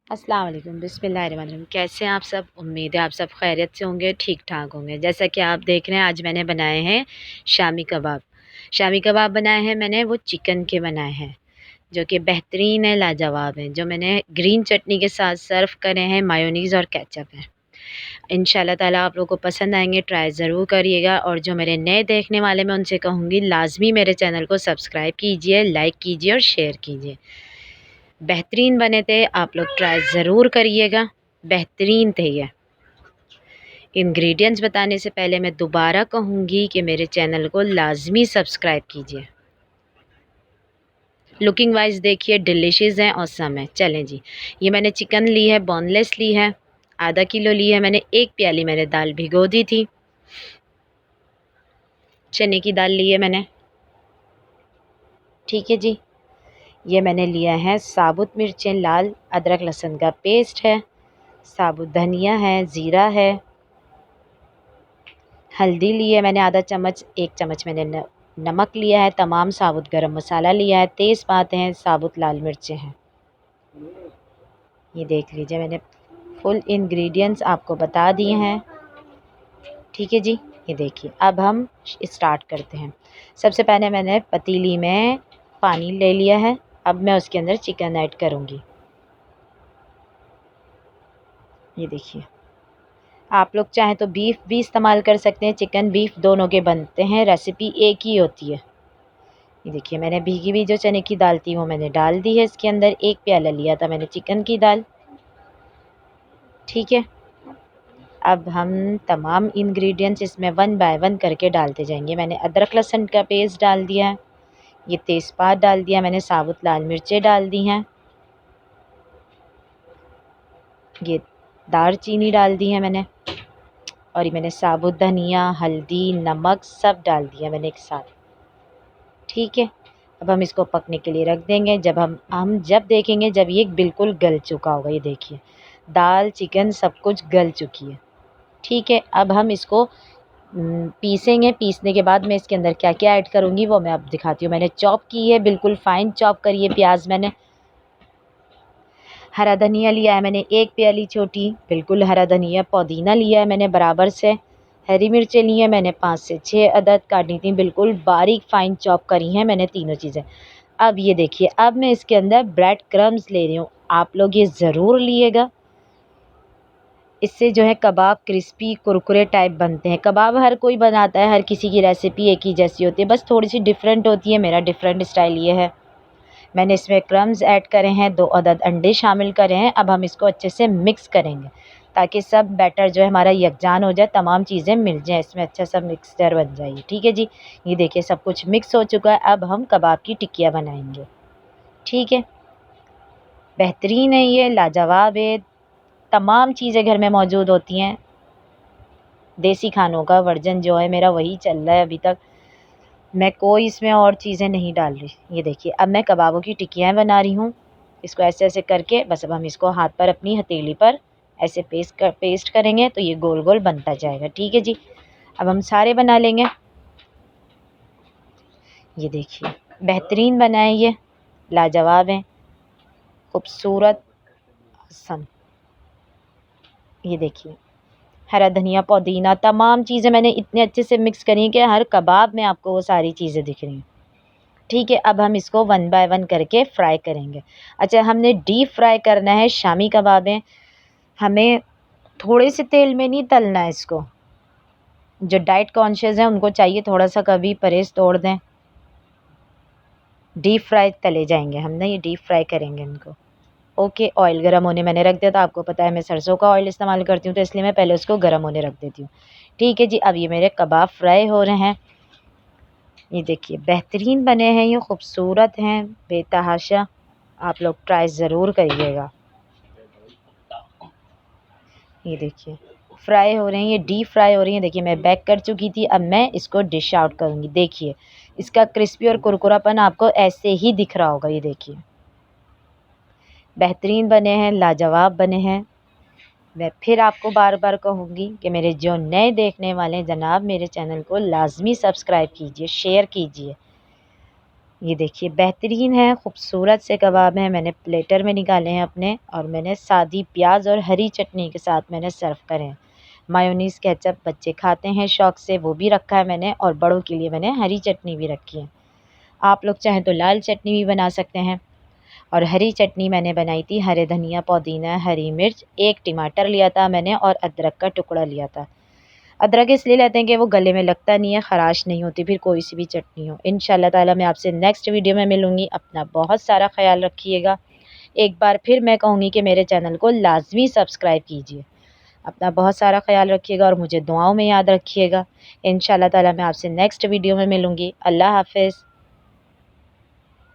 अस्सलाम वालेकुम बिस्मिल्लाहिर्रहमानिर्रहीम। कैसे हैं आप सब? उम्मीद है आप सब खैरियत से होंगे, ठीक ठाक होंगे। जैसा कि आप देख रहे हैं आज मैंने बनाए हैं शामी कबाब। शामी कबाब बनाए हैं मैंने, वो चिकन के बनाए हैं जो कि बेहतरीन है, लाजवाब हैं। जो मैंने ग्रीन चटनी के साथ सर्व करे हैं, मायोनीज़ और केचप है। इंशाल्लाह ताला आप लोगों को पसंद आएंगे, ट्राई ज़रूर करिएगा। और जो मेरे नए देखने वाले मैं उनसे कहूँगी लाजमी मेरे चैनल को सब्सक्राइब कीजिए, लाइक कीजिए और शेयर कीजिए। बेहतरीन बने थे, आप लोग ट्राई ज़रूर करिएगा, बेहतरीन थे ये। इंग्रेडिएंट्स बताने से पहले मैं दोबारा कहूँगी कि मेरे चैनल को लाजमी सब्सक्राइब कीजिए। लुकिंग वाइज देखिए डिलीशियस है, औसम है। चलें जी, ये मैंने चिकन ली है, बोनलेस ली है, आधा किलो ली है मैंने। 1 प्याली मैंने दाल भिगो दी थी, चने की दाल ली है मैंने। ठीक है जी, ये मैंने लिया है साबुत मिर्चें लाल, अदरक लहसुन का पेस्ट है, साबुत धनिया है, ज़ीरा है, हल्दी ली है मैंने आधा चम्मच, 1 चम्मच मैंने नमक लिया है, तमाम साबुत गरम मसाला लिया है, तेज़पात हैं, साबुत लाल मिर्चें हैं। ये देख लीजिए मैंने फुल इंग्रेडिएंट्स आपको बता दिए हैं। ठीक है जी, ये देखिए अब हम स्टार्ट करते हैं। सबसे पहले मैंने पतीली में पानी ले लिया है, अब मैं उसके अंदर चिकन ऐड करूँगी। ये देखिए, आप लोग चाहें तो बीफ भी इस्तेमाल कर सकते हैं, चिकन बीफ दोनों के बनते हैं, रेसिपी एक ही होती है। ये देखिए मैंने भीगी हुई जो चने की दाल थी वो मैंने डाल दी है इसके अंदर। 1 प्याला लिया था मैंने चिकन की दाल। ठीक है, अब हम तमाम इंग्रेडिएंट्स इसमें वन बाय वन करके डालते जाएंगे। मैंने अदरक लहसुन का पेस्ट डाल दिया है, ये तेज़पात डाल दिया मैंने, साबुत लाल मिर्चें डाल दी हैं, ये दालचीनी डाल दी है मैंने, और ये मैंने साबुत धनिया, हल्दी, नमक सब डाल दिया मैंने एक साथ। ठीक है, अब हम इसको पकने के लिए रख देंगे। जब हम जब देखेंगे जब ये बिल्कुल गल चुका होगा, ये देखिए दाल चिकन सब कुछ गल चुकी है। ठीक है, अब हम इसको पीसेंगे। पीसने के बाद मैं इसके अंदर क्या क्या ऐड करूँगी वो मैं अब दिखाती हूँ। मैंने चॉप की है, बिल्कुल फ़ाइन चॉप करी है प्याज मैंने। हरा धनिया लिया है मैंने 1 प्याली छोटी, बिल्कुल हरा धनिया। पुदीना लिया है मैंने बराबर से। हरी मिर्चें ली हैं मैंने 5 से 6 अदद, काटी थी बिल्कुल बारीक फ़ाइन चॉप करी हैं मैंने तीनों चीज़ें। अब ये देखिए, अब मैं इसके अंदर ब्रेड क्रम्स ले रही हूँ, आप लोग ये ज़रूर लिएगा। इससे जो है कबाब क्रिस्पी कुरकुरे टाइप बनते हैं। कबाब हर कोई बनाता है, हर किसी की रेसिपी एक ही जैसी होती है, बस थोड़ी सी डिफरेंट होती है। मेरा डिफरेंट स्टाइल ये है। मैंने इसमें क्रम्स ऐड करे हैं, 2 अदद अंडे शामिल करे हैं। अब हम इसको अच्छे से मिक्स करेंगे ताकि सब बैटर जो है हमारा यकजान हो जाए, तमाम चीज़ें मिल जाएँ इसमें, अच्छा सा मिक्सचर बन जाए। ठीक है जी, ये देखिए सब कुछ मिक्स हो चुका है। अब हम कबाब की टिक्कियाँ बनाएंगे। ठीक है, बेहतरीन है ये, लाजवाब है। तमाम चीज़ें घर में मौजूद होती हैं। देसी खानों का वर्जन जो है मेरा वही चल रहा है अभी तक। मैं कोई इसमें और चीज़ें नहीं डाल रही। ये देखिए अब मैं कबाबों की टिक्कियाँ बना रही हूँ। इसको ऐसे-ऐसे करके बस अब हम इसको हाथ पर अपनी हथेली पर ऐसे पेस्ट करेंगे तो ये गोल-गोल बनता जाएगा। ठीक है जी, अब हम सारे बना लेंगे। ये देखिए बेहतरीन बना है ये, लाजवाब है, खूबसूरत, सम। ये देखिए हरा धनिया, पुदीना, तमाम चीज़ें मैंने इतने अच्छे से मिक्स करी हैं कि हर कबाब में आपको वो सारी चीज़ें दिख रही हैं। ठीक है, अब हम इसको वन बाय वन करके फ्राई करेंगे। अच्छा, हमने डीप फ्राई करना है शामी कबाबें, हमें थोड़े से तेल में नहीं तलना है इसको। जो डाइट कॉन्शियस हैं उनको चाहिए थोड़ा सा कभी परहेज़ तोड़ दें। डीप फ्राई तले जाएंगे हम ना, ये डीप फ्राई करेंगे इनको। ओके, ऑयल गर्म होने मैंने रख दिया था। आपको पता है मैं सरसों का ऑयल इस्तेमाल करती हूँ, तो इसलिए मैं पहले उसको गर्म होने रख देती हूँ। ठीक है जी, अब ये मेरे कबाब फ्राई हो रहे हैं। ये देखिए बेहतरीन बने हैं, ये खूबसूरत हैं बेतहाशा। आप लोग ट्राई ज़रूर करिएगा। ये देखिए फ्राई हो रहे हैं, ये डीप फ्राई हो रही हैं। देखिए मैं बैक कर चुकी थी, अब मैं इसको डिश आउट करूँगी। देखिए इसका क्रिस्पी और कुरकुरापन आपको ऐसे ही दिख रहा होगा। ये देखिए बेहतरीन बने हैं, लाजवाब बने हैं। मैं फिर आपको बार बार कहूँगी कि मेरे जो नए देखने वाले हैं जनाब, मेरे चैनल को लाजमी सब्सक्राइब कीजिए, शेयर कीजिए। ये देखिए बेहतरीन है, खूबसूरत से कबाब हैं। मैंने प्लेटर में निकाले हैं अपने और मैंने सादी प्याज और हरी चटनी के साथ मैंने सर्व करे हैं। मायोनीज़ केचप बच्चे खाते हैं शौक़ से, वो भी रखा है मैंने और बड़ों के लिए मैंने हरी चटनी भी रखी है। आप लोग चाहें तो लाल चटनी भी बना सकते हैं। और हरी चटनी मैंने बनाई थी हरे धनिया, पुदीना, हरी मिर्च, 1 टमाटर लिया था मैंने और अदरक का टुकड़ा लिया था। अदरक इसलिए लेते हैं कि वो गले में लगता नहीं है, ख़राश नहीं होती फिर कोई सी भी चटनी हो। इंशाल्लाह ताला मैं आपसे नेक्स्ट वीडियो में मिलूँगी। अपना बहुत सारा ख़्याल रखिएगा। एक बार फिर मैं कहूँगी कि मेरे चैनल को लाज़मी सब्सक्राइब कीजिए। अपना बहुत सारा ख़्याल रखिएगा और मुझे दुआओं में याद रखिएगा। इंशाल्लाह ताला मैं आपसे नेक्स्ट वीडियो में मिलूँगी। अल्लाह हाफ़िज़।